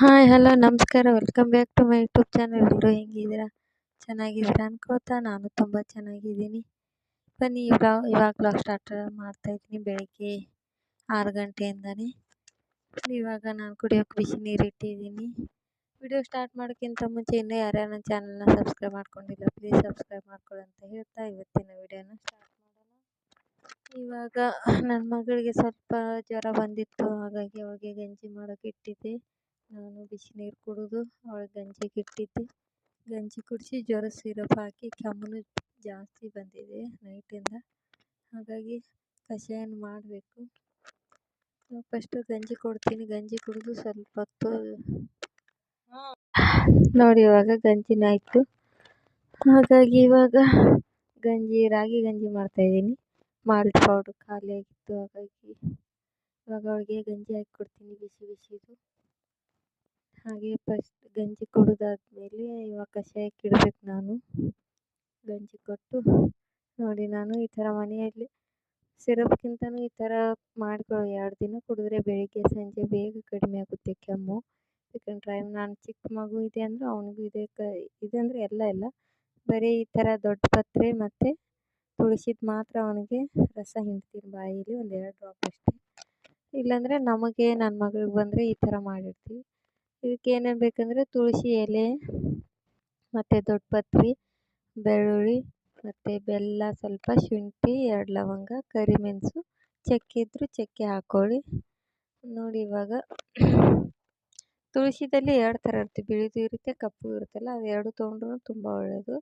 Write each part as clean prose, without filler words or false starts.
Hi hello ನಮಸ್ಕಾರ welcome back to my YouTube channel. ಎಲ್ಲರೂ ಹೆಂಗಿದ್ದೀರಾ? ಚೆನ್ನಾಗಿದ್ದೀರಾ ಅನ್ಕೋತಾ ನಾನು ತುಂಬ ಚೆನ್ನಾಗಿದ್ದೀನಿ. ಬನ್ನಿ ಇವಾಗ ವ್ಲಾಗ್ ಸ್ಟಾರ್ಟ್ ಮಾಡ್ತಾಯಿದ್ದೀನಿ ಬೆಳಗ್ಗೆ 6 ಗಂಟೆಯಿಂದನೇ. ಇವಾಗ ನಾನು ಕುಡಿಯೋಕ್ಕೆ ಬಿಸಿ ನೀರು ಇಟ್ಟಿದ್ದೀನಿ. ವಿಡಿಯೋ ಸ್ಟಾರ್ಟ್ ಮಾಡೋಕ್ಕಿಂತ ಮುಂಚೆ ಇನ್ನೂ ಯಾರ್ಯಾರು ನನ್ನ ಚಾನಲ್ನ ಸಬ್ಸ್ಕ್ರೈಬ್ ಮಾಡ್ಕೊಂಡಿಲ್ಲ ಪ್ಲೀಸ್ ಸಬ್ಸ್ಕ್ರೈಬ್ ಮಾಡ್ಕೊಳ್ಳಿ ಅಂತ ಹೇಳ್ತಾ ಇವತ್ತಿನ ವಿಡಿಯೋನ ಸ್ಟಾರ್ಟ್ ಮಾಡೋಣ. ಇವಾಗ ನನ್ನ ಮಗಳಿಗೆ ಸ್ವಲ್ಪ ಜ್ವರ ಬಂದಿತ್ತು, ಹಾಗಾಗಿ ಅವಳಿಗೆ ಗಂಜಿ ಮಾಡೋಕ್ಕೆ ಇಟ್ಟಿದ್ದೆ. ನಾನು ಬಿಸಿ ನೀರು ಕುಡಿದು ಅವಳಿಗೆ ಗಂಜಿಗೆ ಇಟ್ಟಿದ್ದೆ. ಗಂಜಿ ಕುಡಿಸಿ ಜ್ವರ ಸಿರಪ್ ಹಾಕಿ ಕೆಮ್ಮು ಜಾಸ್ತಿ ಬಂದಿದೆ ನೈಟಿಂದ, ಹಾಗಾಗಿ ಕಷಾಯನ ಮಾಡಬೇಕು. ಫಸ್ಟು ಗಂಜಿ ಕೊಡ್ತೀನಿ. ಗಂಜಿ ಕುಡಿದು ಸ್ವಲ್ಪ ಹೊತ್ತು ನೋಡಿ ಇವಾಗ ಗಂಜಿನ ಆಯಿತು. ಹಾಗಾಗಿ ಇವಾಗ ರಾಗಿ ಗಂಜಿ ಮಾಡ್ತಾಯಿದ್ದೀನಿ. ಮಾಲ್ಟ್ ಪೌಡ್ರ್ ಖಾಲಿ ಆಗಿತ್ತು, ಹಾಗಾಗಿ ಇವಾಗ ಅವಳಿಗೆ ಗಂಜಿ ಹಾಕಿ ಕೊಡ್ತೀನಿ ಬಿಸಿ ಬಿಸಿದು. ಹಾಗೆ ಫಸ್ಟ್ ಗಂಜಿ ಕುಡಿದಾದ್ಮೇಲೆ ಇವಾಗ ಕಷಾಯಕ್ಕೆ ಇಡಬೇಕು. ನಾನು ಗಂಜಿ ಕೊಟ್ಟು ನೋಡಿ, ನಾನು ಈ ಥರ ಮನೆಯಲ್ಲಿ ಸಿರಪ್ಗಿಂತನೂ ಈ ಥರ ಮಾಡ್ಕೊಳ್ಳಿ. 2 ದಿನ ಕುಡಿದ್ರೆ ಬೆಳಿಗ್ಗೆ ಸಂಜೆ ಬೇಗ ಕಡಿಮೆ ಆಗುತ್ತೆ ಕೆಮ್ಮು. ಯಾಕಂದ್ರೆ ನಾನು ಚಿಕ್ಕ ಮಗು ಇದೆ ಅಂದರೆ ಅವನಿಗೂ ಇದೆ ಅಂದರೆ ಎಲ್ಲ ಬರೀ ಈ ಥರ ದೊಡ್ಡ ಪತ್ರೆ ಮತ್ತು ತುಳಸಿದು ಮಾತ್ರ ಅವನಿಗೆ ರಸ ಹಿಂಡ್ತೀನಿ ಬಾಯಲ್ಲಿ 1-2 ಡ್ರಾಪ್ ಅಷ್ಟೇ. ಇಲ್ಲಾಂದರೆ ನಮಗೆ ನನ್ನ ಮಗಳಿಗೆ ಬಂದರೆ ಈ ಥರ ಮಾಡಿರ್ತೀವಿ. ಇದಕ್ಕೆ ಏನೇನು ಬೇಕಂದರೆ ತುಳಸಿ ಎಲೆ ಮತ್ತು ದೊಡ್ಡ ಪತ್ರೆ, ಬೆಳ್ಳುಳ್ಳಿ ಮತ್ತು ಬೆಲ್ಲ, ಸ್ವಲ್ಪ ಶುಂಠಿ, 2 ಲವಂಗ, ಕರಿಮೆಣಸು, ಚಕ್ಕೆ ಇದ್ದರೂ ಚಕ್ಕೆ ಹಾಕ್ಕೊಳ್ಳಿ. ನೋಡಿ ಇವಾಗ ತುಳಸಿದಲ್ಲಿ 2 ಥರ ಇರುತ್ತೆ, ಬಿಳಿದು ಇರುತ್ತೆ, ಕಪ್ಪು ಇರುತ್ತಲ್ಲ, ಅದು 2 ತೊಗೊಂಡ್ರೂ ತುಂಬ ಒಳ್ಳೆಯದು.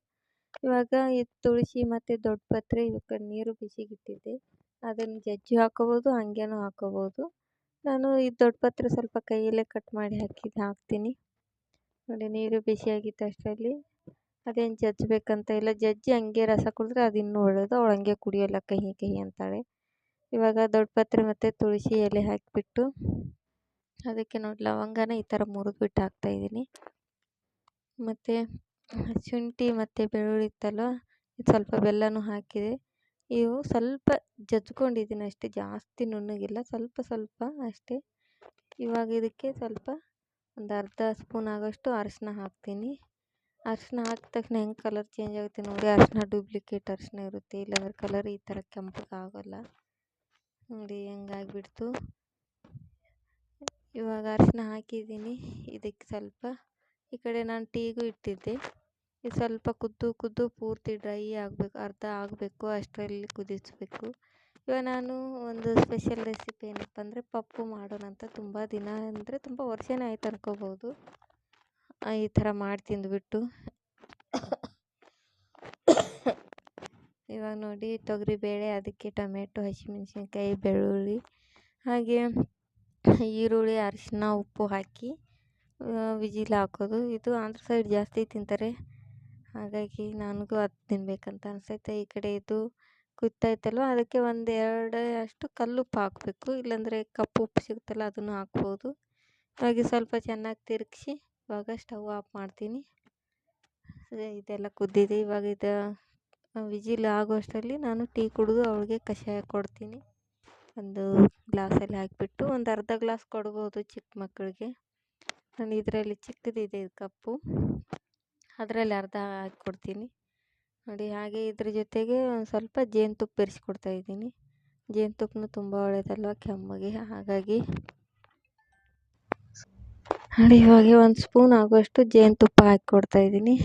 ಇವಾಗ ಈ ತುಳಸಿ ಮತ್ತು ದೊಡ್ಡ ಪತ್ರೆ ಇವಕ್ಕೆ ನೀರು ಬಿಸಿಗಿಟ್ಟಿದ್ದೆ, ಅದನ್ನು ಜಜ್ಜಿ ಹಾಕೋಬೋದು, ಹಾಗೇನೂ ಹಾಕೋಬೋದು. ನಾನು ಈ ದೊಡ್ಡ ಪತ್ರೆ ಸ್ವಲ್ಪ ಕೈಯಲ್ಲೇ ಕಟ್ ಮಾಡಿ ಹಾಕ್ತೀನಿ. ನೋಡಿ ನೀರು ಬಿಸಿಯಾಗಿತ್ತು ಅಷ್ಟರಲ್ಲಿ. ಅದೇನು ಜಜ್ಜಬೇಕಂತ ಇಲ್ಲ, ಜಜ್ಜಿ ಹಂಗೆ ರಸ ಕುಡಿದ್ರೆ ಅದು ಇನ್ನೂ ಒಳ್ಳೆಯದು. ಅವಳು ಹಂಗೆ ಕುಡಿಯೋಲ್ಲ, ಕಹಿ ಕಹಿ ಅಂತಾಳೆ. ಇವಾಗ ದೊಡ್ಡ ಪತ್ರೆ ಮತ್ತು ತುಳಸಿ ಎಲೆ ಹಾಕಿಬಿಟ್ಟು ಅದಕ್ಕೆ ನೋಡಿ ಲವಂಗನ ಈ ಥರ ಮುರಿದ್ಬಿಟ್ಟು ಹಾಕ್ತಾಯಿದ್ದೀನಿ. ಮತ್ತು ಶುಂಠಿ ಮತ್ತು ಬೆಳ್ಳುಳ್ಳಿ ಇತ್ತಲ್ಲ, ಸ್ವಲ್ಪ ಬೆಲ್ಲನೂ ಹಾಕಿದೆ. ಇವು ಸ್ವಲ್ಪ ಜಜ್ಕೊಂಡಿದ್ದೀನಿ ಅಷ್ಟೇ, ಜಾಸ್ತಿ ನುಣ್ಣಗಿಲ್ಲ, ಸ್ವಲ್ಪ ಅಷ್ಟೇ. ಇವಾಗ ಇದಕ್ಕೆ ಸ್ವಲ್ಪ ಒಂದು ಅರ್ಧ ಸ್ಪೂನ್ ಆಗೋಷ್ಟು ಅರಿಶಿನ ಹಾಕ್ತೀನಿ. ಅರಿಶಿನ ಹಾಕಿದ ತಕ್ಷಣ ಹೆಂಗೆ ಕಲರ್ ಚೇಂಜ್ ಆಗುತ್ತೆ ನೋಡಿ. ಅರಿಶಿನ ಡೂಪ್ಲಿಕೇಟ್ ಅರಿಶಿನ ಇರುತ್ತೆ, ಇಲ್ಲಾಂದ್ರೆ ಕಲರ್ ಈ ಥರ ಕೆಂಪಗಾಗೋಲ್ಲ ನೋಡಿ, ಹೆಂಗಾಗಿಬಿಡ್ತು. ಇವಾಗ ಅರಿಶಿನ ಹಾಕಿದ್ದೀನಿ. ಇದಕ್ಕೆ ಸ್ವಲ್ಪ ಈ ಕಡೆ ನಾನು ಟೀಗೂ ಇಟ್ಟಿದ್ದೆ. ಇದು ಸ್ವಲ್ಪ ಕುದ್ದು ಪೂರ್ತಿ ಡ್ರೈ ಆಗಬೇಕು, ಅರ್ಧ ಆಗಬೇಕು, ಅಷ್ಟರಲ್ಲಿ ಕುದಿಸಬೇಕು. ಇವಾಗ ನಾನು ಒಂದು ಸ್ಪೆಷಲ್ ರೆಸಿಪಿ ಏನಪ್ಪ ಅಂದರೆ ಪಪ್ಪು ಮಾಡೋಣ ಅಂತ. ತುಂಬ ದಿನ ಅಂದರೆ ತುಂಬ ವರ್ಷನೇ ಆಯ್ತು ಅನ್ಕೋಬೋದು ಈ ಥರ ಮಾಡಿ ತಿಂದುಬಿಟ್ಟು. ಇವಾಗ ನೋಡಿ ತೊಗರಿಬೇಳೆ, ಅದಕ್ಕೆ ಟೊಮೆಟೊ, ಹಸಿಮೆಣ್ಸಿನ್ಕಾಯಿ, ಬೆಳ್ಳುಳ್ಳಿ, ಹಾಗೆ ಈರುಳ್ಳಿ, ಅರಿಶಿನ, ಉಪ್ಪು ಹಾಕಿ ವಿಜಿಲ್ ಹಾಕೋದು. ಇದು ಆಂಧ್ರ ಸೈಡ್ ಜಾಸ್ತಿ ತಿಂತಾರೆ, ಹಾಗಾಗಿ ನನಗೂ ಅದು ತಿನ್ಬೇಕಂತ ಅನಿಸೈತೆ. ಈ ಕಡೆ ಇದು ಕುತ್ತಾಯ್ತಲ್ವ, ಅದಕ್ಕೆ 1-2 ಅಷ್ಟು ಕಲ್ಲುಪ್ಪು ಹಾಕಬೇಕು, ಇಲ್ಲಾಂದರೆ ಕಪ್ಪು ಉಪ್ಪು ಸಿಗುತ್ತಲ್ಲ ಅದನ್ನು ಹಾಕ್ಬೋದು. ಹಾಗೆ ಸ್ವಲ್ಪ ಚೆನ್ನಾಗಿ ತಿರುಗಿಸಿ ಇವಾಗ ಸ್ಟವ್ ಆಫ್ ಮಾಡ್ತೀನಿ. ಇದೆಲ್ಲ ಕುದ್ದಿದೆ. ಇವಾಗ ಇದು ವಿಜಿಲ್ ಆಗೋಷ್ಟರಲ್ಲಿ ನಾನು ಟೀ ಕುಡಿದು ಅವಳಿಗೆ ಕಷಾಯ ಕೊಡ್ತೀನಿ. ಒಂದು ಗ್ಲಾಸಲ್ಲಿ ಹಾಕಿಬಿಟ್ಟು ಒಂದು ಅರ್ಧ ಗ್ಲಾಸ್ ಕೊಡ್ಬೋದು ಚಿಕ್ಕ ಮಕ್ಕಳಿಗೆ. ನಾನು ಇದರಲ್ಲಿ ಚಿಕ್ಕದಿದೆ ಕಪ್ಪು, ಅದರಲ್ಲಿ ಅರ್ಧ ಹಾಕಿ ಕೊಡ್ತೀನಿ ನೋಡಿ. ಹಾಗೆ ಇದ್ರ ಜೊತೆಗೆ ಒಂದು ಸ್ವಲ್ಪ ಜೇನುತುಪ್ಪ ಬೆರೆಸ್ಕೊಡ್ತಾಯಿದ್ದೀನಿ. ಜೇನುತುಪ್ಪನೂ ತುಂಬ ಒಳ್ಳೆಯದಲ್ವ ಕೆಮ್ಮಿಗೆ, ಹಾಗಾಗಿ ನೋಡಿ ಇವಾಗ 1 ಸ್ಪೂನ್ ಆಗುವಷ್ಟು ಜೇನುತುಪ್ಪ ಹಾಕಿ ಕೊಡ್ತಾಯಿದ್ದೀನಿ.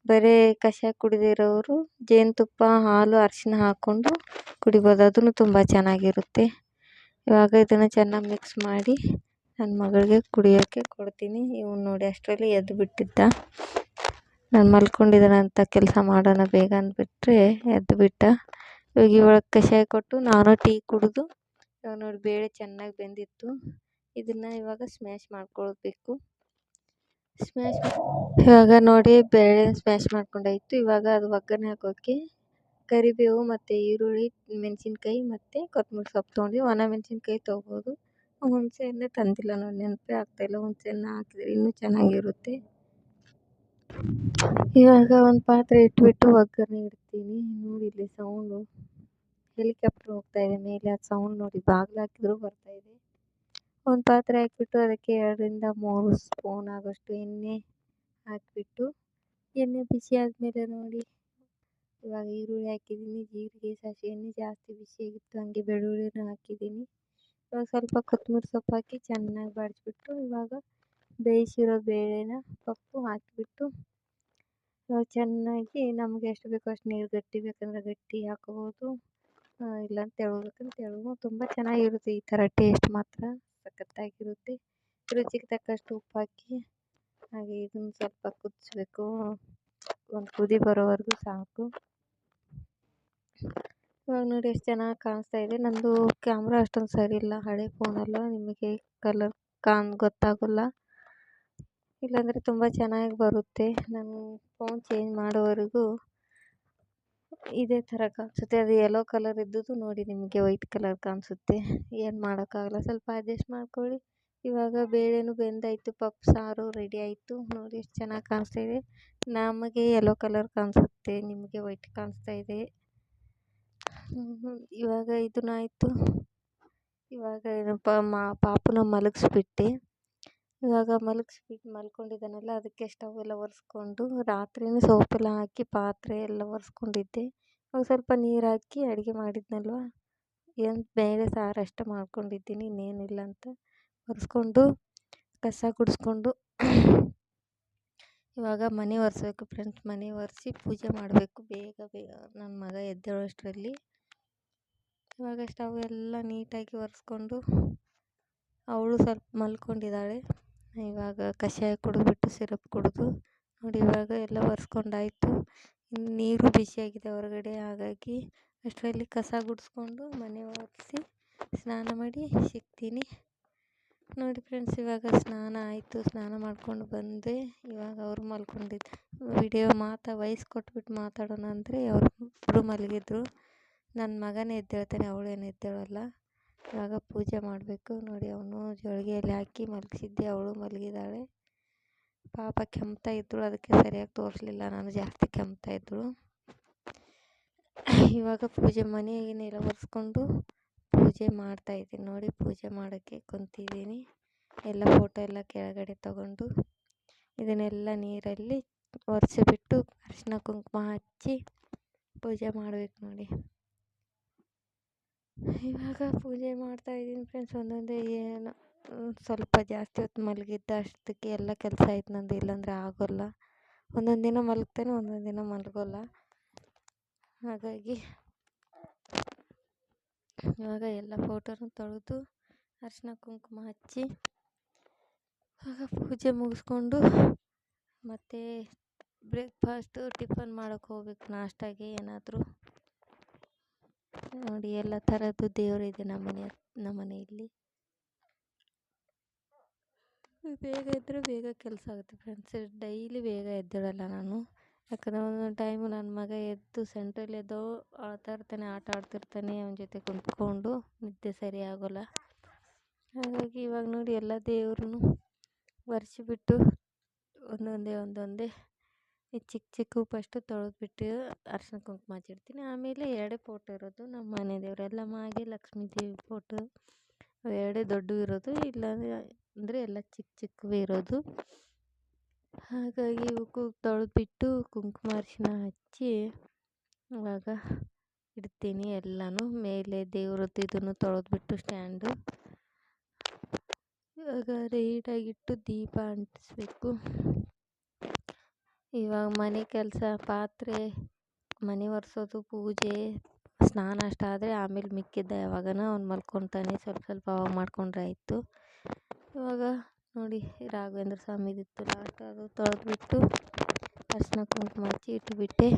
ಬರೀ ಕಷಾಯ ಕುಡಿದಿರೋರು ಜೇನುತುಪ್ಪ, ಹಾಲು, ಅರಿಶಿನ ಹಾಕ್ಕೊಂಡು ಕುಡಿಬೋದು, ಅದೂ ತುಂಬ ಚೆನ್ನಾಗಿರುತ್ತೆ. ಇವಾಗ ಇದನ್ನು ಚೆನ್ನಾಗಿ ಮಿಕ್ಸ್ ಮಾಡಿ ನನ್ನ ಮಗಳಿಗೆ ಕುಡಿಯೋಕ್ಕೆ ಕೊಡ್ತೀನಿ. ಇವನು ನೋಡಿ ಅಷ್ಟರಲ್ಲಿ ಎದ್ದು ಬಿಟ್ಟಿದ್ದ. ನಾನು ಮಲ್ಕೊಂಡಿದ್ದಾನಂತ ಕೆಲಸ ಮಾಡೋಣ ಬೇಗ ಅಂದ್ಬಿಟ್ರೆ ಎದ್ದು ಬಿಟ್ಟ. ಇವಾಗ ಇವಳಿಗೆ ಕಷಾಯ ಕೊಟ್ಟು ನಾನು ಟೀ ಕುಡಿದು, ಇವಾಗ ನೋಡಿ ಬೇಳೆ ಚೆನ್ನಾಗಿ ಬೆಂದಿತ್ತು. ಇದನ್ನು ಇವಾಗ ಸ್ಮ್ಯಾಶ್ ಮಾಡ್ಕೊಳ್ಬೇಕು. ಇವಾಗ ನೋಡಿ ಬೇಳೆ ಸ್ಮ್ಯಾಶ್ ಮಾಡ್ಕೊಂಡಾಯಿತು. ಇವಾಗ ಅದು ಒಗ್ಗರಣೆ ಹಾಕೋಕ್ಕೆ ಕರಿಬೇವು ಮತ್ತು ಈರುಳ್ಳಿ, ಮೆಣಸಿನ್ಕಾಯಿ ಮತ್ತು ಕೊತ್ತಂಬರಿ ಸೊಪ್ಪು ತೊಗೊಂಡು, ಒಣ ಮೆಣಸಿನ್ಕಾಯಿ ತೊಗೋಬೋದು. ಹುಣಸೆಹಣ್ಣೆ ತಂದಿಲ್ಲ ನೋಡಿ, ನೆನಪೇ ಆಗ್ತಾಯಿಲ್ಲ. ಹುಣಸೆಹಣ್ಣು ಹಾಕಿದರೆ ಇನ್ನೂ ಚೆನ್ನಾಗಿರುತ್ತೆ. ಇವಾಗ ಒಂದು ಪಾತ್ರೆ ಇಟ್ಬಿಟ್ಟು ಒಗ್ಗರಣೆ ಇಡ್ತೀನಿ. ನೋಡಿ ಇಲ್ಲಿ ಸೌಂಡು ಹೆಲಿಕಾಪ್ಟರ್ ಹೋಗ್ತಾಯಿದೆ ಮೇಲೆ, ಅದು ಸೌಂಡ್ ನೋಡಿ ಬಾಗಿಲು ಹಾಕಿದ್ರೂ ಬರ್ತಾಯಿದೆ. ಒಂದು ಪಾತ್ರೆ ಹಾಕಿಬಿಟ್ಟು ಅದಕ್ಕೆ 2-3 ಸ್ಪೂನ್ ಆಗೋಷ್ಟು ಎಣ್ಣೆ ಹಾಕಿಬಿಟ್ಟು, ಎಣ್ಣೆ ಬಿಸಿ ಆದಮೇಲೆ ನೋಡಿ ಇವಾಗ ಈರುಳ್ಳಿ ಹಾಕಿದ್ದೀನಿ, ಜೀರಿಗೆ, ಸಾಸಿವೆ. ಎಣ್ಣೆ ಜಾಸ್ತಿ ಬಿಸಿಯಾಗಿತ್ತು, ಹಂಗೆ ಬೆಳ್ಳುಳ್ಳಿನೂ ಹಾಕಿದ್ದೀನಿ. ಇವಾಗ ಸ್ವಲ್ಪ ಕೊತ್ತಂಬರಿ ಸೊಪ್ಪು ಹಾಕಿ ಚೆನ್ನಾಗಿ ಬಾಡಿಸ್ಬಿಟ್ಟು, ಇವಾಗ ಬೇಯಿಸಿರೋ ಬೇಳೆನ ಪಪ್ಪು ಹಾಕಿಬಿಟ್ಟು, ಇವಾಗ ಚೆನ್ನಾಗಿ ನಮಗೆ ಎಷ್ಟು ಬೇಕೋ ಅಷ್ಟು ನೀರು, ಗಟ್ಟಿ ಬೇಕಂದ್ರೆ ಗಟ್ಟಿ ಹಾಕೋಬೋದು, ಇಲ್ಲ ತೆಳು ಬೇಕಂದ್ರೆ ತೆಳು. ತುಂಬ ಚೆನ್ನಾಗಿರುತ್ತೆ ಈ ಥರ, ಟೇಸ್ಟ್ ಮಾತ್ರ ಸಖತ್ತಾಗಿರುತ್ತೆ. ರುಚಿಗೆ ತಕ್ಕಷ್ಟು ಉಪ್ಪು ಹಾಕಿ ಹಾಗೆ ಇದನ್ನು ಸ್ವಲ್ಪ ಕುದಿಸ್ಬೇಕು, ಒಂದು ಕುದಿ ಬರೋವರೆಗೂ ಸಾಕು. ಇವಾಗ ನೋಡಿ ಎಷ್ಟು ಚೆನ್ನಾಗಿ ಕಾಣಿಸ್ತಾ ಇದೆ. ನಂದು ಕ್ಯಾಮ್ರಾ ಅಷ್ಟೊಂದು ಸರಿ ಇಲ್ಲ, ಹಳೆ ಫೋನಲ್ಲ, ನಿಮಗೆ ಕಲರ್ ಗೊತ್ತಾಗೋಲ್ಲ, ಇಲ್ಲಾಂದರೆ ತುಂಬ ಚೆನ್ನಾಗಿ ಬರುತ್ತೆ. ನಾನು ಫೋನ್ ಚೇಂಜ್ ಮಾಡೋವರೆಗೂ ಇದೇ ಥರ ಕಾಣಿಸುತ್ತೆ. ಅದು ಯೆಲ್ಲೋ ಕಲರ್ ಇದ್ದದ್ದು ನೋಡಿ ನಿಮಗೆ ವೈಟ್ ಕಲರ್ ಕಾಣಿಸುತ್ತೆ, ಏನು ಮಾಡೋಕ್ಕಾಗಲ್ಲ, ಸ್ವಲ್ಪ ಅಡ್ಜಸ್ಟ್ ಮಾಡ್ಕೊಳ್ಳಿ. ಇವಾಗ ಬೇಳೆನೂ ಬೆಂದಾಯಿತು, ಪಪ್ಪು ಸಾರು ರೆಡಿ ಆಯಿತು. ನೋಡಿ ಎಷ್ಟು ಚೆನ್ನಾಗಿ ಕಾಣಿಸ್ತಾ ಇದೆ. ನಮಗೆ ಯೆಲ್ಲೋ ಕಲರ್ ಕಾಣಿಸುತ್ತೆ, ನಿಮಗೆ ವೈಟ್ ಕಾಣಿಸ್ತಾ ಇದೆ. ಇವಾಗ ಇದನ್ನಾಯಿತು. ಇವಾಗ ಪಾಪುನ ಮಲಗಿಸ್ಬಿಟ್ಟೆ. ಇವಾಗ ಮಲ್ಕೊಂಡಿದ್ದಾನಲ್ಲ, ಅದಕ್ಕೆ ಸ್ಟವ್ ಎಲ್ಲ ಒರೆಸ್ಕೊಂಡು ರಾತ್ರಿಯೇ ಸೋಪೆಲ್ಲ ಹಾಕಿ ಪಾತ್ರೆ ಎಲ್ಲ ಒರೆಸ್ಕೊಂಡಿದ್ದೆ. ಇವಾಗ ಸ್ವಲ್ಪ ನೀರು ಹಾಕಿ ಅಡುಗೆ ಮಾಡಿದ್ನಲ್ವ, ಏನು ಬೇಳೆ ಸಾರು ಅಷ್ಟೇ ಮಾಡ್ಕೊಂಡಿದ್ದೀನಿ, ಇನ್ನೇನಿಲ್ಲ ಅಂತ ಒರೆಸ್ಕೊಂಡು ಕಸ ಗುಡಿಸ್ಕೊಂಡು ಇವಾಗ ಮನೆ ಒರೆಸ್ಬೇಕು ಫ್ರೆಂಡ್ಸ್. ಮನೆ ಒರೆಸಿ ಪೂಜೆ ಮಾಡಬೇಕು ಬೇಗ ನನ್ನ ಮಗ ಎದ್ದೇಳೋಷ್ಟರಲ್ಲಿ. ಇವಾಗ ಸ್ಟವ್ ಎಲ್ಲ ನೀಟಾಗಿ ಒರೆಸ್ಕೊಂಡು, ಅವಳು ಸ್ವಲ್ಪ ಮಲ್ಕೊಂಡಿದ್ದಾಳೆ. ಇವಾಗ ಕಷಾಯ ಕುಡಿದ್ಬಿಟ್ಟು ಸಿರಪ್ ಕುಡಿದು ನೋಡಿ ಇವಾಗ ಎಲ್ಲ ಒರೆಸ್ಕೊಂಡಾಯಿತು. ಇನ್ನು ನೀರು ಬಿಸಿಯಾಗಿದೆ ಹೊರಗಡೆ, ಹಾಗಾಗಿ ಅಷ್ಟರಲ್ಲಿ ಕಸ ಗುಡಿಸ್ಕೊಂಡು ಮನೆ ಒರೆಸಿ ಸ್ನಾನ ಮಾಡಿ ಸಿಗ್ತೀನಿ. ನೋಡಿ ಫ್ರೆಂಡ್ಸ್, ಇವಾಗ ಸ್ನಾನ ಆಯಿತು, ಸ್ನಾನ ಮಾಡ್ಕೊಂಡು ಬಂದೆ. ಇವಾಗ ಅವರು ಮಲ್ಕೊಂಡಿದ್ದು ವಿಡಿಯೋ ವಾಯ್ಸ್ ಕೊಟ್ಬಿಟ್ಟು ಮಾತಾಡೋಣ ಅಂದರೆ ಅವರು ಮಲಗಿದ್ರು. ನನ್ನ ಮಗನೇ ಎದ್ದೇಳ್ತಾನೆ, ಅವಳೇನು ಎದ್ದೇಳಲ್ಲ. ಇವಾಗ ಪೂಜೆ ಮಾಡಬೇಕು. ನೋಡಿ ಅವನು ಜೋಳಿಗೆಯಲ್ಲಿ ಹಾಕಿ ಮಲಗಿಸಿದ್ದೆ, ಅವಳು ಮಲಗಿದ್ದಾಳೆ. ಪಾಪ ಕೆಮ್ತಾ ಇದ್ದಳು, ಅದಕ್ಕೆ ಸರಿಯಾಗಿ ತೋರಿಸ್ಲಿಲ್ಲ ನಾನು, ಜಾಸ್ತಿ ಕೆಮ್ತಾ ಇದ್ದಳು. ಇವಾಗ ಪೂಜೆ ಮನೆಯನ್ನೆಲ್ಲ ಒರೆಸ್ಕೊಂಡು ಪೂಜೆ ಮಾಡ್ತಾಯಿದ್ದೀನಿ. ನೋಡಿ ಪೂಜೆ ಮಾಡೋಕ್ಕೆ ಕುಂತಿದ್ದೀನಿ. ಎಲ್ಲ ಫೋಟೋ ಎಲ್ಲ ಕೆಳಗಡೆ ತಗೊಂಡು ಇದನ್ನೆಲ್ಲ ನೀರಲ್ಲಿ ಒರೆಸಿಬಿಟ್ಟು ಅರಿಶಿನ ಕುಂಕುಮ ಹಚ್ಚಿ ಪೂಜೆ ಮಾಡಬೇಕು ನೋಡಿ. ಇವಾಗ ಪೂಜೆ ಮಾಡ್ತಾಯಿದ್ದೀನಿ ಫ್ರೆಂಡ್ಸ್. ಒಂದೊಂದೇ ಏನು ಸ್ವಲ್ಪ ಜಾಸ್ತಿ ಹೊತ್ತು ಮಲಗಿದ್ದ ಅಷ್ಟಕ್ಕೆ ಎಲ್ಲ ಕೆಲಸ ಆಯ್ತು ನಂದು, ಇಲ್ಲಾಂದರೆ ಆಗೋಲ್ಲ. ಒಂದೊಂದು ದಿನ ಮಲಗ್ತಾನೆ, ಒಂದೊಂದು ದಿನ ಮಲಗೋಲ್ಲ. ಹಾಗಾಗಿ ಇವಾಗ ಎಲ್ಲ ಫೋಟೋನು ತೊಳೆದು ಅರಿಶಿನ ಕುಂಕುಮ ಹಚ್ಚಿ ಆಗ ಪೂಜೆ ಮುಗಿಸ್ಕೊಂಡು ಮತ್ತು ಬ್ರೇಕ್ಫಾಸ್ಟು ಟಿಫನ್ ಮಾಡೋಕ್ಕೆ ಹೋಗ್ಬೇಕು, ನಾಷ್ಟಾಗೆ ಏನಾದರೂ. ನೋಡಿ ಎಲ್ಲ ಥರದ್ದು ದೇವರಿದೆ ನಮ್ಮ ಮನೆಯಲ್ಲಿ. ಬೇಗ ಎದ್ದರೆ ಬೇಗ ಕೆಲಸ ಆಗುತ್ತೆ ಫ್ರೆಂಡ್ಸ್. ಡೈಲಿ ಬೇಗ ಎದ್ದೇಳಲ್ಲ ನಾನು, ಯಾಕಂದರೆ ಒಂದೊಂದು ಟೈಮು ನನ್ನ ಮಗ ಎದ್ದು ಸೆಂಟ್ರಲ್ಲಿ ಎದ್ದೋ ಆಡ್ತಾ ಇರ್ತಾನೆ, ಆಟ ಆಡ್ತಿರ್ತಾನೆ, ಅವನ ಜೊತೆ ಕುಂತ್ಕೊಂಡು ನಿದ್ದೆ ಸರಿ ಆಗೋಲ್ಲ. ಹಾಗಾಗಿ ಇವಾಗ ನೋಡಿ ಎಲ್ಲ ದೇವ್ರನ್ನೂ ಒರೆಸಿಬಿಟ್ಟು ಒಂದೊಂದೇ ಚಿಕ್ಕ ಫಸ್ಟು ತೊಳೆದ್ಬಿಟ್ಟು ಅರಿಶಿನ ಕುಂಕುಮ ಹಚ್ಚಿಡ್ತೀನಿ. ಆಮೇಲೆ 2 ಫೋಟೋ ಇರೋದು ನಮ್ಮ ಮನೆ ದೇವರು, ಎಲ್ಲಮ್ಮಗೆ ಲಕ್ಷ್ಮೀ ದೇವಿ ಫೋಟೋ, ಅವೆರಡೇ ದೊಡ್ಡವು ಇರೋದು, ಇಲ್ಲಾಂದರೆ ಎಲ್ಲ ಚಿಕ್ಕವೇ ಇರೋದು. ಹಾಗಾಗಿ ಇವಕ್ಕೂ ತೊಳೆದ್ಬಿಟ್ಟು ಕುಂಕುಮ ಅರಿಶಿನ ಹಚ್ಚಿ ಇವಾಗ ಇಡ್ತೀನಿ ಎಲ್ಲನೂ. ಮೇಲೆ ದೇವ್ರದ್ದು ಇದನ್ನು ತೊಳೆದ್ಬಿಟ್ಟು ಸ್ಟ್ಯಾಂಡು ಇವಾಗ ನೀಟಾಗಿಟ್ಟು ದೀಪ ಅಂಟಿಸ್ಬೇಕು. ಇವಾಗ ಮನೆ ಕೆಲಸ, ಪಾತ್ರೆ, ಮನೆ ಒರೆಸೋದು, ಪೂಜೆ, ಸ್ನಾನ ಅಷ್ಟಾದರೆ ಆಮೇಲೆ ಮಿಕ್ಕಿದ್ದ ಯಾವಾಗನ ಅವ್ನು ಮಲ್ಕೊತಾನೆ, ಸ್ವಲ್ಪ ಅವಾಗ ಮಾಡಿಕೊಂಡ್ರೆ ಆಯಿತು. ಇವಾಗ ನೋಡಿ ರಾಘವೇಂದ್ರ ಸ್ವಾಮಿದಿತ್ತು ಲಾಸ್ಟ್, ಅದು ತೊಳೆದ್ಬಿಟ್ಟು ಅರಿಶಿನ ಕುಂಕುಮ ಹಚ್ಚಿ ಇಟ್ಟುಬಿಟ್ಟೆ.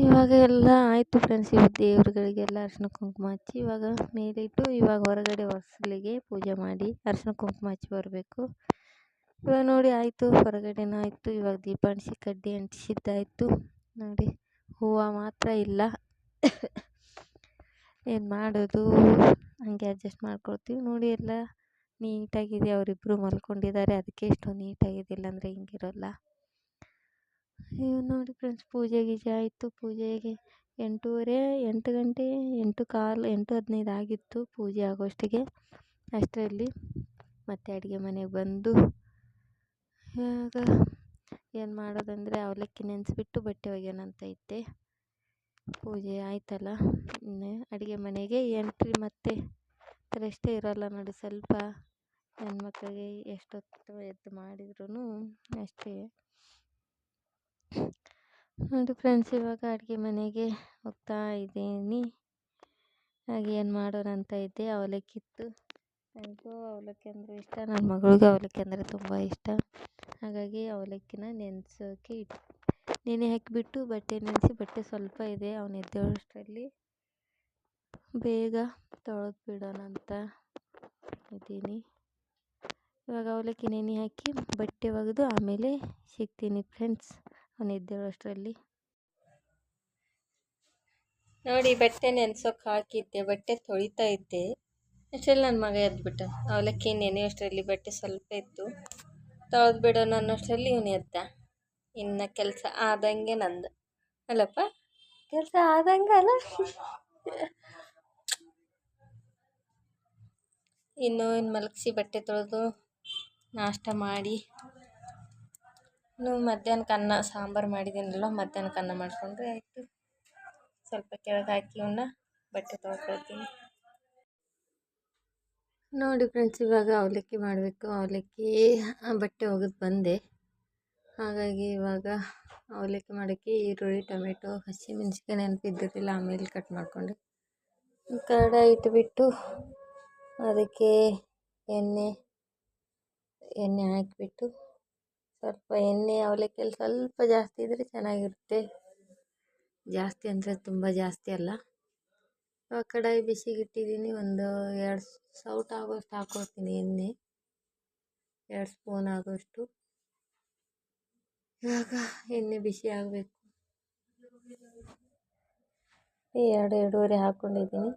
ಇವಾಗ ಎಲ್ಲ ಆಯಿತು ಫ್ರೆಂಡ್ಸ್. ಇವಾಗ ದೇವ್ರುಗಳಿಗೆಲ್ಲ ಅರಿಶಿನ ಕುಂಕುಮ ಹಚ್ಚಿ ಇವಾಗ ಮೇಲೆ ಇಟ್ಟು ಇವಾಗ ಹೊರಗಡೆ ಹೊಸಲಿಗೆ ಪೂಜೆ ಮಾಡಿ ಅರಿಶಿನ ಕುಂಕುಮ ಹಚ್ಚಿ ಬರಬೇಕು. ಇವಾಗ ನೋಡಿ ಆಯಿತು, ಹೊರಗಡೆನೂ ಆಯಿತು. ಇವಾಗ ದೀಪ ಅಂಟಿಸಿ ಕಡ್ಡಿ ಅಂಟಿಸಿದ್ದಾಯಿತು. ನೋಡಿ ಹೂವು ಮಾತ್ರ ಇಲ್ಲ, ಏನು ಮಾಡೋದು, ಹಂಗೆ ಅಡ್ಜಸ್ಟ್ ಮಾಡ್ಕೊಳ್ತೀವಿ. ನೋಡಿ ಎಲ್ಲ ನೀಟಾಗಿದೆ, ಅವರಿಬ್ಬರು ಮಲ್ಕೊಂಡಿದ್ದಾರೆ, ಅದಕ್ಕೆ ಇಷ್ಟೊಂದು ನೀಟಾಗಿದೆ, ಇಲ್ಲಾಂದರೆ ಹಿಂಗಿರೋಲ್ಲ. ನೋಡಿ ಫ್ರೆಂಡ್ಸ್, ಪೂಜೆ ಗೀಜೆ ಆಯಿತು. ಪೂಜೆಗೆ 8 ಗಂಟೆ 8 ಕಾಲು 8:15 ಆಗಿತ್ತು ಪೂಜೆ ಆಗೋಷ್ಟಿಗೆ. ಅಷ್ಟರಲ್ಲಿ ಮತ್ತೆ ಅಡುಗೆ ಮನೆಗೆ ಬಂದು ಇವಾಗ ಏನು ಮಾಡೋದಂದರೆ ಅವಲಕ್ಕಿ ನೆನೆಸ್ಬಿಟ್ಟು ಬಟ್ಟೆ ಒಗೆಯೋಣ ಅಂತ ಇದ್ದೆ. ಪೂಜೆ ಆಯ್ತಲ್ಲ, ಇನ್ನು ಅಡುಗೆ ಮನೆಗೆ ಎಂಟ್ರಿ ಮತ್ತೆ ರೆಸ್ಟೇ ಇರೋಲ್ಲ ನೋಡಿ. ಸ್ವಲ್ಪ ಹೆಣ್ಮಕ್ಳಿಗೆ ಎಷ್ಟೊತ್ತು ಎದ್ದು ಮಾಡಿದ್ರೂ ಅಷ್ಟೇ ನೋಡಿ ಫ್ರೆಂಡ್ಸ್. ಇವಾಗ ಅಡುಗೆ ಮನೆಗೆ ಹೋಗ್ತಾ ಇದ್ದೀನಿ. ಹಾಗೆ ಏನು ಮಾಡೋಣ ಅಂತ ಇದ್ದೆ. ಅವಲಕ್ಕಿ ಇತ್ತು, ನನಗೂ ಅವಲಕ್ಕಿ ಅಂದರೆ ಇಷ್ಟ, ನನ್ನ ಮಗಳಿಗೂ ಅವಲಕ್ಕಿ ಅಂದರೆ ತುಂಬ ಇಷ್ಟ. ಹಾಗಾಗಿ ಅವಲಕ್ಕಿನ ನೆನೆ ಹಾಕಿಬಿಟ್ಟು ಬಟ್ಟೆ ನೆನೆಸಿ, ಬಟ್ಟೆ ಸ್ವಲ್ಪ ಇದೆ, ಅವನು ಎದ್ದೇಳೋಷ್ಟರಲ್ಲಿ ಬೇಗ ತೊಳೆದು ಬಿಡೋಣ ಅಂತ ಇದ್ದೀನಿ. ಇವಾಗ ಅವಲಕ್ಕಿ ನೆನೆ ಹಾಕಿ ಬಟ್ಟೆ ಒಗೆದು ಆಮೇಲೆ ಸಿಗ್ತೀನಿ ಫ್ರೆಂಡ್ಸ್, ಅವನು ಎದ್ದೇಳೋಷ್ಟರಲ್ಲಿ. ನೋಡಿ, ಬಟ್ಟೆ ನೆನೆಸೋಕೆ ಹಾಕಿದ್ದೆ, ಬಟ್ಟೆ ತೊಳಿತಾ ಇದ್ದೆ. ಅಷ್ಟರಲ್ಲಿ ನನ್ನ ಮಗ ಎದ್ಬಿಟ್ಟ. ಅವಲಕ್ಕಿ ನೆನೆಯೋಷ್ಟರಲ್ಲಿ ಬಟ್ಟೆ ಸ್ವಲ್ಪ ಇತ್ತು, ತೊಳೆದು ಬಿಡೋಣ ಅನ್ನೋಷ್ಟರಲ್ಲಿ ಇವನು ಎದ್ದ. ಇನ್ನು ಕೆಲಸ ಆದಂಗೆ ನಂದು ಅಲ್ಲಪ್ಪ, ಕೆಲಸ ಆದಂಗಲ್ಲ. ಇನ್ನು ಮಲಗಿಸಿ ಬಟ್ಟೆ ತೊಳೆದು ನಾಷ್ಟ ಮಾಡಿ, ಇನ್ನು ಮಧ್ಯಾಹ್ನಕ್ಕೆ ಅನ್ನ ಸಾಂಬಾರು ಮಾಡಿದ್ದೀನಲ್ಲ, ಮಧ್ಯಾಹ್ನಕ್ಕೆ ಅನ್ನ ಮಾಡಿಕೊಂಡ್ರೆ ಆಯಿತು. ಸ್ವಲ್ಪ ಕೆಳಗೆ ಹಾಕಿ ಇವನ್ನ ಬಟ್ಟೆ ತೊಳ್ಕೊಳ್ತೀನಿ. ನೋಡಿ ಫ್ರೆಂಡ್ಸ್, ಇವಾಗ ಅವಲಕ್ಕಿ ಮಾಡಬೇಕು. ಅವಲಕ್ಕಿ ಬಟ್ಟೆ ಒಗೆದು ಬಂದೆ. ಹಾಗಾಗಿ ಇವಾಗ ಅವಲಕ್ಕಿ ಮಾಡೋಕ್ಕೆ ಈರುಳ್ಳಿ, ಟೊಮೆಟೊ, ಹಸಿಮೆಣ್ಸಿಕಾಯಿ ನೆನಪಿದ್ದಿರಲಿಲ್ಲ, ಆಮೇಲೆ ಕಟ್ ಮಾಡಿಕೊಂಡೆ. ಕಡಾಯಿ ಇಟ್ಬಿಟ್ಟು ಅದಕ್ಕೆ ಎಣ್ಣೆ ಹಾಕಿಬಿಟ್ಟು, ಸ್ವಲ್ಪ ಎಣ್ಣೆ ಅವಲಕ್ಕಿಯಲ್ಲಿ ಸ್ವಲ್ಪ ಜಾಸ್ತಿ ಇದ್ದರೆ ಚೆನ್ನಾಗಿರುತ್ತೆ. ಜಾಸ್ತಿ ಅಂದರೆ ತುಂಬ ಜಾಸ್ತಿ ಅಲ್ಲ. ಕಡಾಯಿ ಬಿಸಿಗಿಟ್ಟಿದ್ದೀನಿ. ಒಂದು 2 ಸೌಟ್ ಆಗೋಷ್ಟು ಹಾಕ್ಕೊಳ್ತೀನಿ ಎಣ್ಣೆ, 2 ಸ್ಪೂನ್ ಆಗೋಷ್ಟು. ಇವಾಗ ಎಣ್ಣೆ ಬಿಸಿ ಆಗಬೇಕು. 2-2.5 ಹಾಕ್ಕೊಂಡಿದ್ದೀನಿ.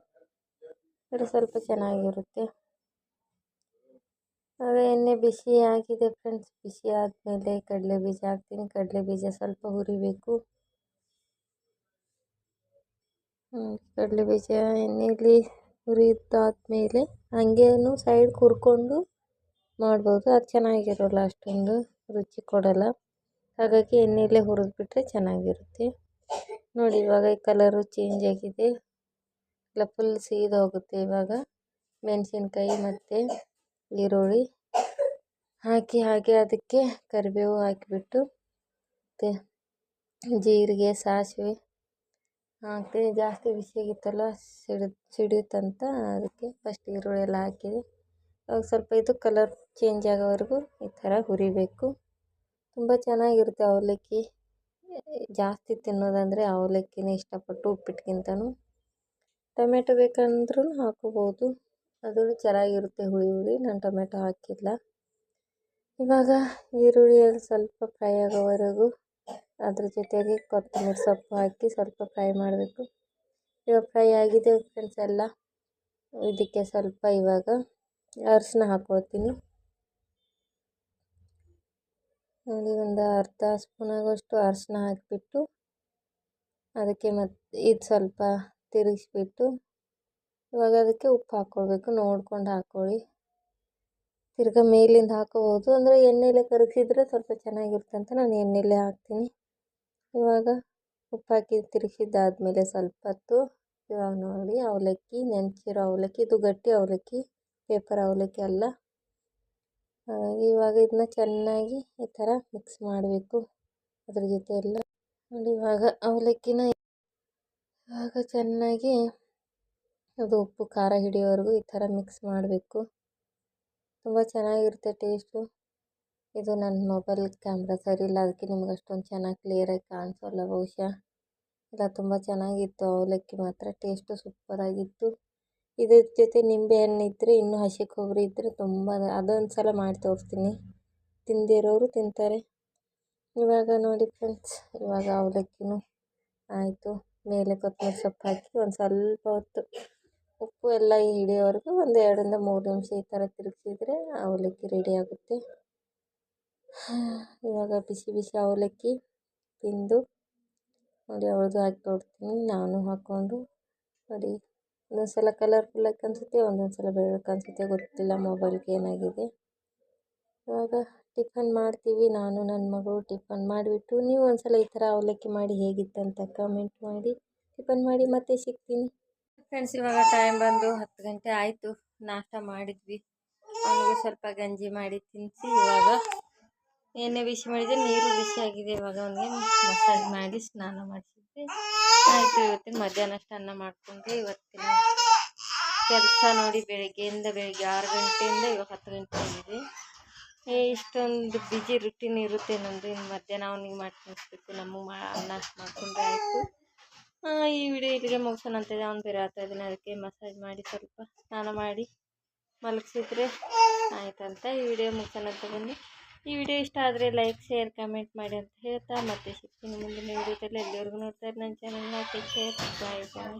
ಅದು ಸ್ವಲ್ಪ ಚೆನ್ನಾಗಿರುತ್ತೆ. ಆಗ ಎಣ್ಣೆ ಬಿಸಿ ಆಗಿದೆ ಫ್ರೆಂಡ್ಸ್. ಬಿಸಿ ಆದಮೇಲೆ ಕಡಲೆ ಬೀಜ ಹಾಕ್ತೀನಿ. ಕಡಲೆ ಬೀಜ ಸ್ವಲ್ಪ ಹುರಿಬೇಕು. ಕಡಲೆ ಬೀಜ ಎಣ್ಣೆಯಲ್ಲಿ ಹುರಿದಾದ್ಮೇಲೆ ಹಾಗೇನು ಸೈಡ್ ಹುರ್ಕೊಂಡು ಮಾಡ್ಬೋದು, ಅದು ಚೆನ್ನಾಗಿರೋಲ್ಲ, ಅಷ್ಟೊಂದು ರುಚಿ ಕೊಡೋಲ್ಲ. ಹಾಗಾಗಿ ಎಣ್ಣೆಯಲ್ಲೇ ಹುರಿದ್ಬಿಟ್ರೆ ಚೆನ್ನಾಗಿರುತ್ತೆ. ನೋಡಿ, ಇವಾಗ ಈ ಕಲರು ಚೇಂಜ್ ಆಗಿದೆ, ಇಲ್ಲ ಫುಲ್ ಸೀದೋಗುತ್ತೆ. ಇವಾಗ ಮೆಣಸಿನ್ಕಾಯಿ ಮತ್ತು ಈರುಳ್ಳಿ ಹಾಕಿ, ಹಾಗೆ ಅದಕ್ಕೆ ಕರಿಬೇವು ಹಾಕಿಬಿಟ್ಟು ಮತ್ತು ಜೀರಿಗೆ, ಸಾಸಿವೆ ಹಾಕ್ತೀನಿ. ಜಾಸ್ತಿ ಬಿಸಿಯಾಗಿತ್ತಲ್ಲ, ಸಿಡಿಯುತ್ತಂತ ಅದಕ್ಕೆ ಫಸ್ಟ್ ಈರುಳ್ಳಿ ಎಲ್ಲ ಹಾಕಿದೆ. ಇವಾಗ ಸ್ವಲ್ಪ ಇದು ಕಲರ್ ಚೇಂಜ್ ಆಗೋವರೆಗೂ ಈ ಥರ ಹುರಿಬೇಕು. ತುಂಬ ಚೆನ್ನಾಗಿರುತ್ತೆ ಅವಲಕ್ಕಿ. ಜಾಸ್ತಿ ತಿನ್ನೋದಂದರೆ ಅವಲಕ್ಕಿನೇ ಇಷ್ಟಪಟ್ಟು, ಉಪ್ಪಿಟ್ಟಿಗಿಂತನೂ. ಟೊಮೆಟೊ ಬೇಕಂದ್ರೂ ಹಾಕೋಬೋದು, ಅದು ಚೆನ್ನಾಗಿರುತ್ತೆ ಹುಳಿ. ನಾನು ಟೊಮೆಟೊ ಹಾಕಿಲ್ಲ. ಇವಾಗ ಈರುಳ್ಳಿಯಲ್ಲಿ ಸ್ವಲ್ಪ ಫ್ರೈ ಆಗೋವರೆಗೂ ಅದ್ರ ಜೊತೆಗೆ ಕೊತ್ತಂಬರಿ ಸೊಪ್ಪು ಹಾಕಿ ಸ್ವಲ್ಪ ಫ್ರೈ ಮಾಡಬೇಕು. ಇವಾಗ ಫ್ರೈ ಆಗಿದೆ ಫ್ರೆಂಡ್ಸ್ ಎಲ್ಲ. ಇದಕ್ಕೆ ಸ್ವಲ್ಪ ಇವಾಗ ಅರಿಶಿನ ಹಾಕ್ಕೊಳ್ತೀನಿ. ನೋಡಿ, ಒಂದು ಅರ್ಧ ಸ್ಪೂನ್ ಆಗೋಷ್ಟು ಅರಿಶಿನ ಹಾಕಿಬಿಟ್ಟು ಅದಕ್ಕೆ ಇದು ಸ್ವಲ್ಪ ತಿರುಗಿಸ್ಬಿಟ್ಟು ಇವಾಗ ಅದಕ್ಕೆ ಉಪ್ಪು ಹಾಕ್ಕೊಳ್ಬೇಕು. ನೋಡ್ಕೊಂಡು ಹಾಕ್ಕೊಳ್ಳಿ. ತಿರ್ಗಾ ಮೇಲಿಂದ ಹಾಕೋಬೋದು, ಅಂದರೆ ಎಣ್ಣೆಲೆ ಕರಗಿಸಿದ್ರೆ ಸ್ವಲ್ಪ ಚೆನ್ನಾಗಿರುತ್ತೆ ಅಂತ ನಾನು ಎಣ್ಣೆಲೆ ಹಾಕ್ತೀನಿ. ಇವಾಗ ಉಪ್ಪು ಹಾಕಿ ತಿರುಗಿಸಿದ್ದಾದಮೇಲೆ ಸ್ವಲ್ಪ ಹೊತ್ತು ಇವಾಗ ನೋಡಿ, ಅವಲಕ್ಕಿ ನೆನೆಸಿರೋ ಅವಲಕ್ಕಿ, ಇದು ಗಟ್ಟಿ ಅವಲಕ್ಕಿ, ಪೇಪರ್ ಅವಲಕ್ಕಿ ಅಲ್ಲ. ಹಾಗಾಗಿ ಇವಾಗ ಇದನ್ನ ಚೆನ್ನಾಗಿ ಈ ಥರ ಮಿಕ್ಸ್ ಮಾಡಬೇಕು ಅದ್ರ ಜೊತೆ ಎಲ್ಲ. ನೋಡಿ, ಇವಾಗ ಅವಲಕ್ಕಿನ ಇವಾಗ ಚೆನ್ನಾಗಿ ಅದು ಉಪ್ಪು ಖಾರ ಹಿಡಿಯೋವರೆಗೂ ಈ ಥರ ಮಿಕ್ಸ್ ಮಾಡಬೇಕು. ತುಂಬ ಚೆನ್ನಾಗಿರುತ್ತೆ ಟೇಸ್ಟು. ಇದು ನನ್ನ ಮೊಬೈಲ್ ಕ್ಯಾಮ್ರಾ ಸರಿ ಇಲ್ಲ, ಅದಕ್ಕೆ ನಿಮ್ಗೆ ಅಷ್ಟೊಂದು ಚೆನ್ನಾಗಿ ಕ್ಲಿಯರಾಗಿ ಕಾಣಿಸೋಲ್ಲ ಬಹುಶಃ. ಇಲ್ಲ, ತುಂಬ ಚೆನ್ನಾಗಿತ್ತು ಅವಲಕ್ಕಿ ಮಾತ್ರ, ಟೇಸ್ಟು ಸೂಪರಾಗಿತ್ತು. ಇದ್ರ ಜೊತೆ ನಿಂಬೆಹಣ್ಣು ಇದ್ದರೆ, ಇನ್ನೂ ಹಸಿ ಕೊಬ್ಬರಿ ಇದ್ದರೆ ತುಂಬ, ಅದೊಂದು ಸಲ ಮಾಡಿ ತೋರಿಸ್ತೀನಿ, ತಿಂದಿರೋರು ತಿಂತಾರೆ. ಇವಾಗ ನೋಡಿ ಫ್ರೆಂಡ್ಸ್, ಇವಾಗ ಅವಲಕ್ಕಿನೂ ಆಯಿತು. ಮೇಲೆ ಕೊತ್ತಂಬರಿ ಸೊಪ್ಪು ಹಾಕಿ ಒಂದು ಸ್ವಲ್ಪ ಹೊತ್ತು ಉಪ್ಪು ಎಲ್ಲ ಹಿಡಿಯೋವರೆಗೂ ಒಂದು 2-3 ನಿಮಿಷ ಈ ಥರ ತಿರುಗಿಸಿದ್ರೆ ಅವಲಕ್ಕಿ ರೆಡಿ ಆಗುತ್ತೆ. ಇವಾಗ ಬಿಸಿ ಬಿಸಿ ಅವಲಕ್ಕಿ ತಿಂದು ನೋಡಿ, ಅವಳದು ಹಾಕಿ ತೋರಿಸ್ತೀನಿ, ನಾನು ಹಾಕ್ಕೊಂಡು ನೋಡಿ ಒಂದೊಂದು ಸಲ ಕಲರ್ಫುಲ್ಲಾಗಿ ಕಾಣಿಸುತ್ತೆ, ಒಂದೊಂದು ಸಲ ಬೆಳ್ಳಗೆ ಕಾಣಿಸುತ್ತೆ, ಗೊತ್ತಿಲ್ಲ ಮೊಬೈಲ್ಗೆ ಏನಾಗಿದೆ. ಇವಾಗ ಟಿಫನ್ ಮಾಡ್ತೀವಿ, ನಾನು ನನ್ನ ಮಗಳು ಟಿಫನ್ ಮಾಡಿಬಿಟ್ಟು ನೀವು ಒಂದ್ಸಲ ಈ ಥರ ಅವಲಕ್ಕಿ ಮಾಡಿ ಹೇಗಿತ್ತಂತ ಕಮೆಂಟ್ ಮಾಡಿ. ಟಿಫನ್ ಮಾಡಿ ಮತ್ತೆ ಸಿಗ್ತೀನಿ ಫ್ರೆಂಡ್ಸ್. ಇವಾಗ ಟೈಮ್ ಬಂದು 10 ಗಂಟೆ ಆಯಿತು. ನಾಷ್ಟ ಮಾಡಿದ್ವಿ, ಅವನಿಗೆ ಸ್ವಲ್ಪ ಗಂಜಿ ಮಾಡಿ ತಿನ್ನಿಸಿ ಇವಾಗ ಎಣ್ಣೆ ಬಿಸಿ ಮಾಡಿದೆ, ನೀರು ಬಿಸಿ ಆಗಿದೆ. ಇವಾಗ ಅವನಿಗೆ ಮಸಾಜ್ ಮಾಡಿ ಸ್ನಾನ ಮಾಡಿಸಿದ್ದೆ ಆಯಿತು. ಇವತ್ತಿನ ಮಧ್ಯಾಹ್ನ ಅಷ್ಟು ಅನ್ನ ಮಾಡಿಕೊಂಡ್ರೆ ಇವತ್ತಿನ ಕೆಲಸ ನೋಡಿ ಬೆಳಗ್ಗೆ 6 ಗಂಟೆಯಿಂದ ಇವಾಗ 10 ಗಂಟೆ ಆಗಿದೆ. ಇಷ್ಟೊಂದು ಬಿಜಿ ರುಟೀನ್ ಇರುತ್ತೆ ನನ್ನದು. ಇನ್ನು ಮಧ್ಯಾಹ್ನ ಅವನಿಗೆ ಮಾಡಿ ತಿನ್ನಿಸ್ಬೇಕು, ನಮಗೆ ಅನ್ನ ಮಾಡಿಕೊಂಡ್ರೆ ಆಯಿತು. ಈ ವಿಡಿಯೋ ಇಲ್ಲಿಗೆ ಮುಗಿಸೋಣ ಅಂತಿದೆ. ಅವ್ನು ಬೇರೆ ಆಗ್ತಾ ಇದ್ದಾನೆ, ಅದಕ್ಕೆ ಮಸಾಜ್ ಮಾಡಿ ಸ್ವಲ್ಪ ಸ್ನಾನ ಮಾಡಿ ಮಲಗಿಸಿದ್ರೆ ಆಯ್ತಂತ ಈ ವಿಡಿಯೋ ಮುಗಿಸೋಣ ಅಂತ ಬನ್ನಿ. ಈ ವಿಡಿಯೋ ಇಷ್ಟ ಆದರೆ ಲೈಕ್, ಶೇರ್, ಕಮೆಂಟ್ ಮಾಡಿ ಅಂತ ಹೇಳ್ತಾ ಮತ್ತೆ ಸಿಗ್ತೀನಿ ಮುಂದಿನ ವಿಡಿಯೋದಲ್ಲಿ. ಎಲ್ಲಿವರೆಗೂ ನೋಡ್ತಾ ಇರಿ ನನ್ನ ಚಾನಲ್ನ. ಟೇಕ್ ಕೇರ್, ಬಾಯ್ ಬಾಯ್.